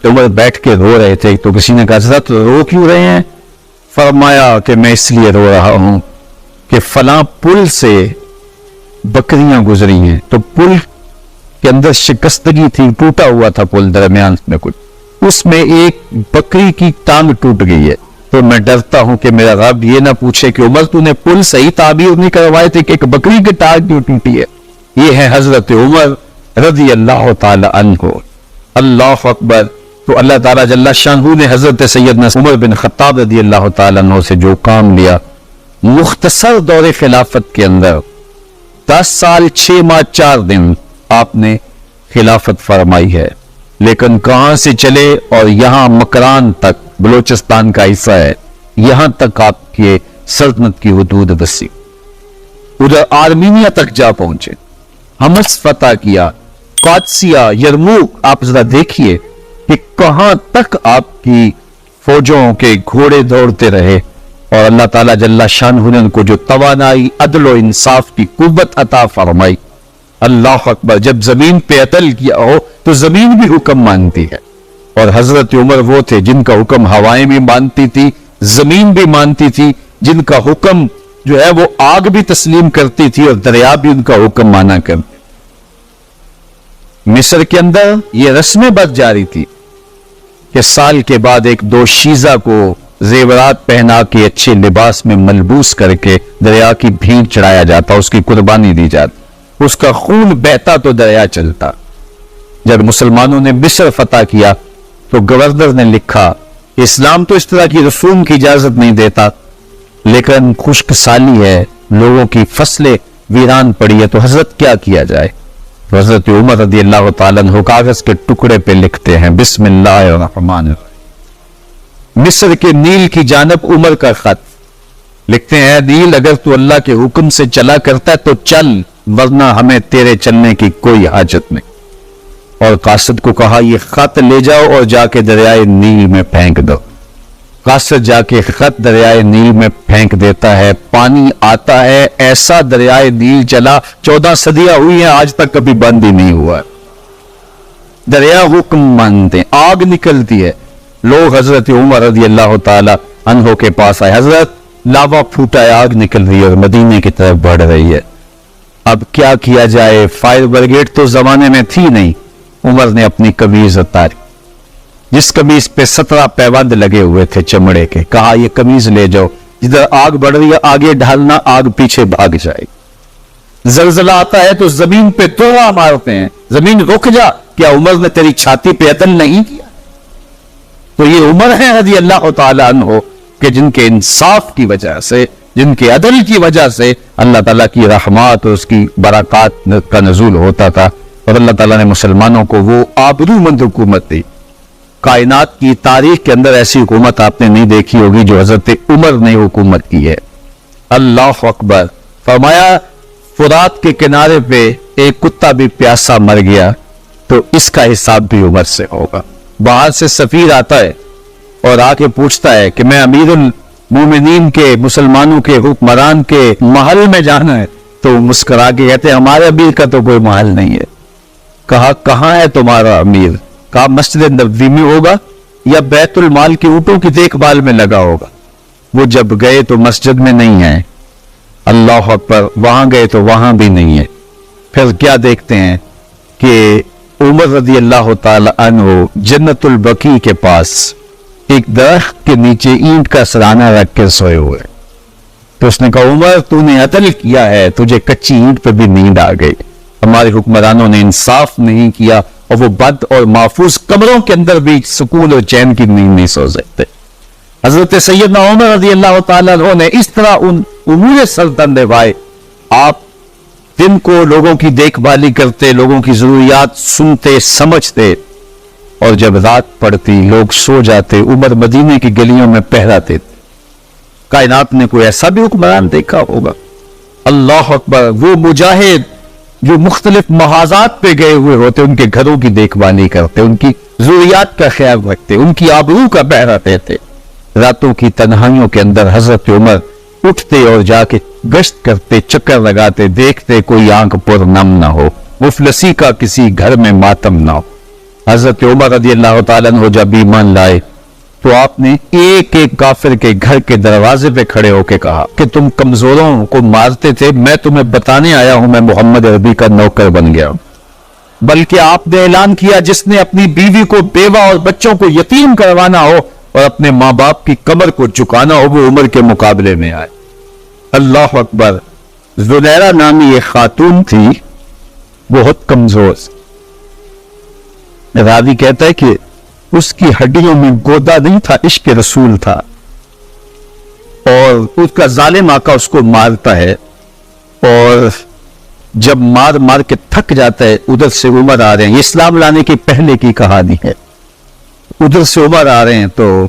عمر بیٹھ کے رو رہے تھے تو کسی نے کہا حضرت رو کیوں رہے ہیں؟ فرمایا کہ میں اس لیے رو رہا ہوں کہ فلاں پل سے بکریاں گزری ہیں، تو پل کے اندر شکستگی تھی، ٹوٹا ہوا تھا پل درمیان میں کچھ، اس میں ایک بکری کی ٹانگ ٹوٹ گئی ہے، تو میں ڈرتا ہوں کہ میرا رب یہ نہ پوچھے کہ عمر تو نے پل صحیح تعبیر نہیں کروائے تھے کہ ایک بکری کی ٹانگ کیوں ٹوٹی ہے۔ یہ ہے حضرت عمر رضی اللہ تعالی عنہ۔ اللہ اکبر۔ تو اللہ تعالیٰ جل شانہ نے حضرت سیدنا عمر بن خطاب رضی اللہ تعالیٰ عنہ سے جو کام لیا، مختصر دور خلافت کے اندر 10 سال 6 ماہ 4 دن آپ نے خلافت فرمائی ہے، لیکن کہاں سے چلے اور یہاں مکران تک، بلوچستان کا حصہ ہے، یہاں تک آپ کے سلطنت کی حدود بسی، ادھر آرمینیا تک جا پہنچے، حمص فتح کیا، قادسیہ، یرموک۔ آپ ذرا دیکھیے کہ کہاں تک آپ کی فوجوں کے گھوڑے دوڑتے رہے، اور اللہ تعالیٰ جل شانہ نے ان کو جو توانائی، عدل و انصاف کی قوت عطا فرمائی۔ اللہ اکبر۔ جب زمین پہ عدل کیا ہو تو زمین بھی حکم مانتی ہے، اور حضرت عمر وہ تھے جن کا حکم ہوائیں بھی مانتی تھی، زمین بھی مانتی تھی، جن کا حکم جو ہے وہ آگ بھی تسلیم کرتی تھی اور دریا بھی ان کا حکم مانا کرتی۔ مصر کے اندر یہ رسمیں بس جاری تھی کہ سال کے بعد ایک دوشیزہ کو زیورات پہنا کے اچھے لباس میں ملبوس کر کے دریا کی بھیڑ چڑھایا جاتا، اس کی قربانی دی جاتی، اس کا خون بہتا تو دریا چلتا۔ جب مسلمانوں نے مصر فتح کیا تو گورنر نے لکھا، اسلام تو اس طرح کی رسوم کی اجازت نہیں دیتا، لیکن خشک سالی ہے، لوگوں کی فصلیں ویران پڑی ہے، تو حضرت کیا کیا جائے؟ تو حضرت عمر رضی اللہ تعالیٰ عنہ کاغذ کے ٹکڑے پہ لکھتے ہیں، بسم اللہ الرحمن الرحیم، مصر کے نیل کی جانب عمر کا خط لکھتے ہیں، نیل اگر تو اللہ کے حکم سے چلا کرتا ہے تو چل، ورنہ ہمیں تیرے چلنے کی کوئی حاجت نہیں۔ اور قاصد کو کہا یہ خط لے جاؤ اور جا کے دریائے نیل میں پھینک دو۔ قاصد جا کے خط دریائے نیل میں پھینک دیتا ہے، پانی آتا ہے، ایسا دریائے نیل چلا، 14 صدیاں ہوئی ہیں آج تک کبھی بند ہی نہیں ہوا۔ دریا حکم مانتے ہیں، آگ نکلتی ہے، لوگ حضرت عمر رضی اللہ تعالی عنہ کے پاس آئے، حضرت لاوا پھوٹا ہے، آگ نکل رہی ہے اور مدینے کی طرف بڑھ رہی ہے، اب کیا کیا جائے؟ فائر بریگیڈ تو زمانے میں تھی نہیں۔ عمر نے اپنی قمیض اتاری، جس قمیض پہ 17 پیوند لگے ہوئے تھے چمڑے کے، کہا یہ قمیض لے جاؤ، جدھر آگ بڑھ رہی ہے آگے ڈھالنا، آگ پیچھے بھاگ جائے۔ زلزلہ آتا ہے تو زمین پہ توڑا مارتے ہیں، زمین رک جا، کیا عمر نے تیری چھاتی پہ عدل نہیں کیا؟ تو یہ عمر ہے رضی اللہ تعالیٰ عنہ کہ جن کے انصاف کی وجہ سے، جن کے عدل کی وجہ سے اللہ تعالیٰ کی رحمات اور اس کی برکات کا نزول ہوتا تھا، اور اللہ تعالیٰ نے مسلمانوں کو وہ آبرو مند حکومت دی۔ کائنات کی تاریخ کے اندر ایسی حکومت آپ نے نہیں دیکھی ہوگی جو حضرت عمر نے حکومت کی ہے۔ اللہ اکبر۔ فرمایا فرات کے کنارے پہ ایک کتا بھی پیاسا مر گیا تو اس کا حساب بھی عمر سے ہوگا۔ باہر سے سفیر آتا ہے اور آ کے پوچھتا ہے کہ میں امیر المومنین کے، مسلمانوں کے حکمران کے محل میں جانا ہے، تو مسکرا کے کہتے ہیں ہمارے امیر کا تو کوئی محل نہیں ہے۔ کہا کہاں ہے تمہارا امیر؟ کہا مسجد نبوی میں ہوگا یا بیت المال کے اونٹوں کی دیکھ بھال میں لگا ہوگا۔ وہ جب گئے تو مسجد میں نہیں ہے، اللہ اکبر، وہاں گئے تو وہاں بھی نہیں ہے۔ پھر کیا دیکھتے ہیں کہ عمر رضی اللہ تعالی عنہ جنت البقیع کے پاس ایک درخت کے نیچے اینٹ کا سرانہ رکھ کے سوئے ہوئے، تو اس نے کہا عمر تو نے عدل کیا ہے، تجھے کچی اینٹ پہ بھی نیند آ گئی، ہمارے حکمرانوں نے انصاف نہیں کیا، اور وہ بد اور محفوظ کمروں کے اندر بھی سکون اور چین کی نیند نہیں سو سکتے۔ حضرت سیدنا عمر رضی اللہ تعالیٰ عنہ نے اس طرح ان امور سلطنت نبھائے۔ آپ دن کو لوگوں کی دیکھ بھالی کرتے، لوگوں کی ضروریات سنتے سمجھتے، اور جب رات پڑتی لوگ سو جاتے، عمر مدینے کی گلیوں میں پہرا دیتے۔ کائنات نے کوئی ایسا بھی حکمران دیکھا ہوگا؟ اللہ اکبر۔ وہ مجاہد جو مختلف محاذات پہ گئے ہوئے ہوتے، ان کے گھروں کی دیکھ بھالی کرتے، ان کی ضروریات کا خیال رکھتے، ان کی آبرو کا پہرا دیتے۔ راتوں کی تنہائیوں کے اندر حضرت عمر اٹھتے اور جا کے گشت کرتے، چکر لگاتے، دیکھتے کوئی آنکھ پر نم نہ ہو، مفلسی کا کسی گھر میں ماتم نہ ہو۔ حضرت عمر رضی اللہ تعالیٰ عنہ جب ایمان لائے تو آپ نے ایک ایک کافر کے گھر کے دروازے پہ کھڑے ہو کے کہا کہ تم کمزوروں کو مارتے تھے، میں تمہیں بتانے آیا ہوں میں محمد عربی کا نوکر بن گیا ہوں۔ بلکہ آپ نے اعلان کیا جس نے اپنی بیوی کو، بیوہ اور بچوں کو یتیم کروانا ہو اور اپنے ماں باپ کی کمر کو جھکانا ہو وہ عمر کے مقابلے میں آئے۔ اللہ اکبر۔ زلیرہ نامی ایک خاتون تھی، بہت کمزور، راوی کہتا ہے کہ اس کی ہڈیوں میں گودا نہیں تھا، عشق رسول تھا، اور اس کا ظالم آقا اس کو مارتا ہے، اور جب مار مار کے تھک جاتا ہے ادھر سے عمر آ رہے ہیں، یہ اسلام لانے کے پہلے کی کہانی ہے، ادھر سے عمر آ رہے ہیں تو